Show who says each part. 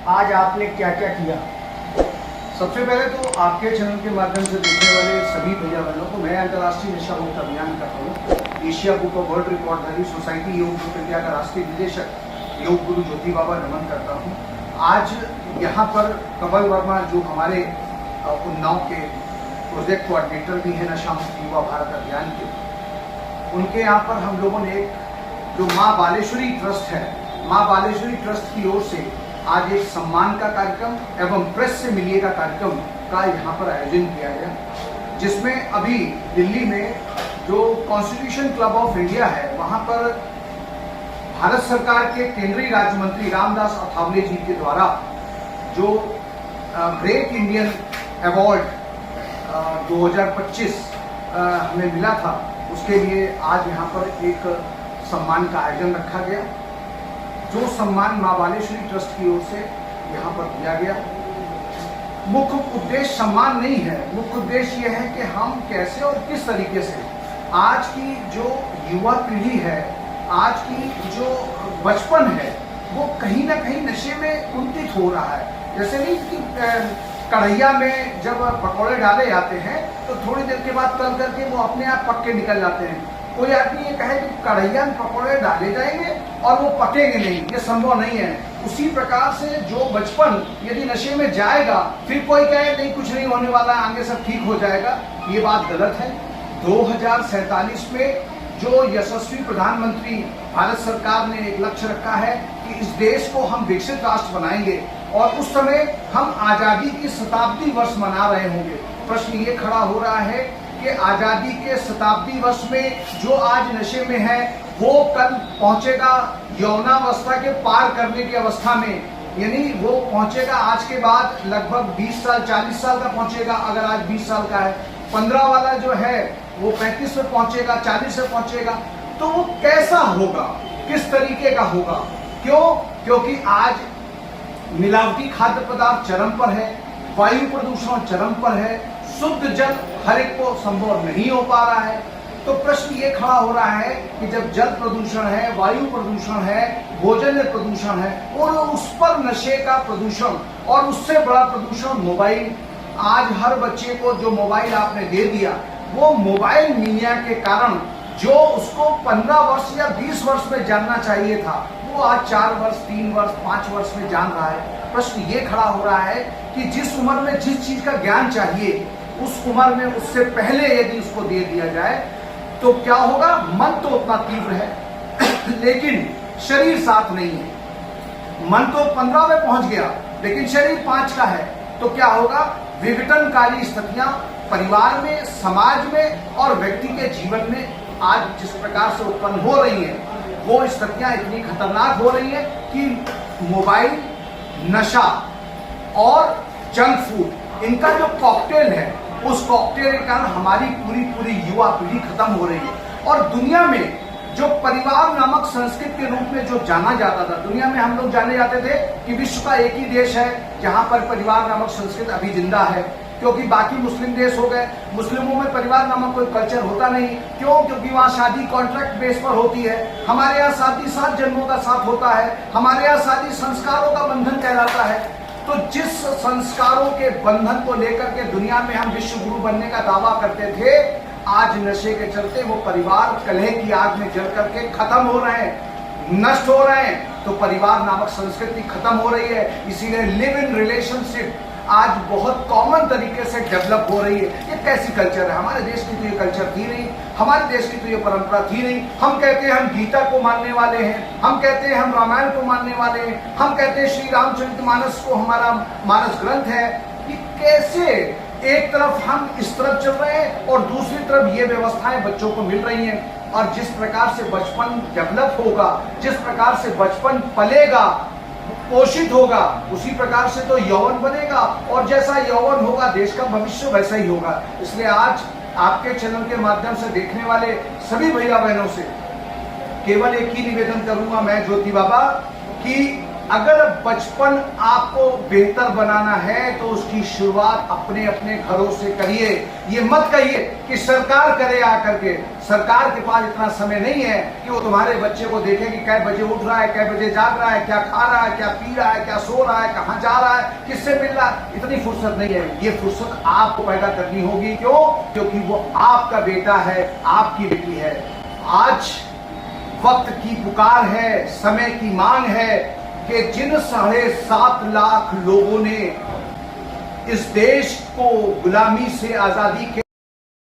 Speaker 1: आज आपने क्या क्या किया?
Speaker 2: सबसे पहले तो आपके चैनल के माध्यम से देखने वाले सभी भैया बहनों को मैं अंतर्राष्ट्रीय नशा मुक्त अभियान कर रहा हूँ। एशिया बुक ऑफ वर्ल्ड रिकॉर्डधारी सोसाइटी योग गुरु इंडिया का राष्ट्रीय निदेशक योग गुरु ज्योति बाबा नमन करता हूँ। आज यहाँ पर कमल वर्मा जो हमारे उन्नाव के प्रोजेक्ट कोऑर्डिनेटर भी है नशा मुक्त युवा भारत अभियान के, उनके यहाँ पर हम लोगों ने जो माँ बालेश्वरी ट्रस्ट है, माँ बालेश्वरी ट्रस्ट की ओर से आज एक सम्मान का कार्यक्रम एवं प्रेस से मिलिए का कार्यक्रम का यहाँ पर आयोजन किया गया, जिसमें अभी दिल्ली में जो कॉन्स्टिट्यूशन क्लब ऑफ इंडिया है वहाँ पर भारत सरकार के केंद्रीय राज्य मंत्री रामदास अठावले जी के द्वारा जो ग्रेट इंडियन अवार्ड 2025 हमें मिला था, उसके लिए आज यहाँ पर एक सम्मान का आयोजन रखा गया। जो सम्मान माँ बालेश्वरी ट्रस्ट की ओर से यहाँ पर दिया गया, मुख्य उद्देश्य सम्मान नहीं है, मुख्य उद्देश्य यह है कि हम कैसे और किस तरीके से आज की जो युवा पीढ़ी है, आज की जो बचपन है, वो कहीं ना कहीं नशे में कुंठित हो रहा है। जैसे नहीं कि कढ़ैया में जब पकौड़े डाले जाते हैं तो थोड़ी देर के बाद तल करके वो अपने आप पक के निकल जाते हैं। कोई आदमी ये कहे कि कढ़ैया में पकौड़े डाले जाएंगे और वो पकेंगे नहीं, ये संभव नहीं है। उसी प्रकार से जो बचपन यदि नशे में जाएगा, फिर कोई कहे नहीं कुछ नहीं होने वाला, आगे सब ठीक हो जाएगा, ये बात गलत है। 2047 में जो यशस्वी प्रधानमंत्री भारत सरकार ने एक लक्ष्य रखा है कि इस देश को हम विकसित राष्ट्र बनाएंगे, और उस समय हम आजादी की शताब्दी वर्ष मना रहे होंगे। प्रश्न ये खड़ा हो रहा है कि आजादी के शताब्दी वर्ष में जो आज नशे में है वो कल पहुंचेगा यौनावस्था के पार करने की अवस्था में, यानी वो पहुंचेगा आज के बाद लगभग 20 साल 40 साल का पहुंचेगा। अगर आज 20 साल का है, 15 वाला जो है वो 35 में पहुंचेगा, 40 में पहुंचेगा, तो वो कैसा होगा, किस तरीके का होगा? क्यों? क्योंकि आज मिलावटी खाद्य पदार्थ चरम पर है, वायु प्रदूषण चरम पर है, शुद्ध जल हर एक को संभव नहीं हो पा रहा है। तो प्रश्न ये खड़ा हो रहा है कि जब जल प्रदूषण है, वायु प्रदूषण है, भोजन प्रदूषण है, और उस पर नशे का प्रदूषण, और उससे बड़ा प्रदूषण मोबाइल। आज हर बच्चे को जो मोबाइल आपने दे दिया, वो मोबाइल मीडिया के कारण जो उसको 15 वर्ष या 20 वर्ष में जानना चाहिए था, वो आज 4 वर्ष 3 वर्ष 5 वर्ष में जान रहा है। प्रश्न ये खड़ा हो रहा है कि जिस उम्र में जिस चीज का ज्ञान चाहिए, उस उम्र में उससे पहले यदि उसको दे दिया जाए तो क्या होगा? मन तो उतना तीव्र है लेकिन शरीर साथ नहीं है। मन तो 15 में पहुंच गया लेकिन शरीर 5 का है, तो क्या होगा? विघटनकारी स्थितियां परिवार में, समाज में और व्यक्ति के जीवन में आज जिस प्रकार से उत्पन्न हो रही है, वो स्थितियां इतनी खतरनाक हो रही है कि मोबाइल, नशा और जंक फूड, इनका जो कॉकटेल है, उस कॉकटेल के कारण हमारी पूरी युवा पीढ़ी खत्म हो रही है। और दुनिया में जो परिवार नामक संस्कृति के रूप में जो जाना जाता था, दुनिया में हम लोग जाने जाते थे कि विश्व का एक ही देश है जहां पर परिवार नामक संस्कृति अभी जिंदा है, क्योंकि बाकी मुस्लिम देश हो गए, मुस्लिमों में परिवार नामक कोई कल्चर होता नहीं। क्यों? क्योंकि वहाँ शादी कॉन्ट्रैक्ट बेस पर होती है। हमारे यहाँ शादी 7 जन्मों का साथ होता है, हमारे यहाँ शादी संस्कारों का बंधन कहलाता है। तो जिस संस्कारों के बंधन को लेकर के दुनिया में हम विश्व गुरु बनने का दावा करते थे, आज नशे के चलते वो परिवार कलह की आग में जल करके खत्म हो रहे हैं, नष्ट हो रहे हैं। तो परिवार नामक संस्कृति खत्म हो रही है। इसीलिए लिव इन रिलेशनशिप आज बहुत कॉमन तरीके से डेवलप हो रही है। ये कैसी कल्चर है? हमारे देश की तो ये कल्चर थी नहीं, हमारे देश की तो ये परंपरा थी नहीं। हम कहते हैं हम गीता को मानने वाले हैं, हम कहते हैं हम रामायण को मानने वाले हैं, हम कहते हैं श्री रामचरितमानस को हमारा मानस ग्रंथ है। कि कैसे एक तरफ हम इस तरफ चल रहे हैं और दूसरी तरफ ये व्यवस्थाएं बच्चों को मिल रही हैं। और जिस प्रकार से बचपन डेवलप होगा, जिस प्रकार से बचपन पलेगा, पोषित होगा, उसी प्रकार से तो यौवन बनेगा, और जैसा यौवन होगा देश का भविष्य वैसा ही होगा। इसलिए आज आपके चैनल के माध्यम से देखने वाले सभी भैया बहनों से केवल एक ही निवेदन करूंगा मैं ज्योति बाबा, कि अगर बचपन आपको बेहतर बनाना है तो उसकी शुरुआत अपने अपने घरों से करिए। ये मत कहिए कि सरकार करे आकर के। सरकार के पास इतना समय नहीं है कि वो तुम्हारे बच्चे को देखे कि कै बजे उठ रहा है, कै बजे जाग रहा है, क्या खा रहा है, क्या पी रहा है, क्या सो रहा है, कहाँ जा रहा है, किससे मिल रहा है। इतनी फुर्सत नहीं है। ये फुर्सत आपको पैदा करनी होगी। क्यों? क्योंकि वो आपका बेटा है, आपकी बेटी है। आज वक्त की पुकार है, समय की मांग है कि जिन 7.5 लाख लोगों ने इस देश को गुलामी से आजादी के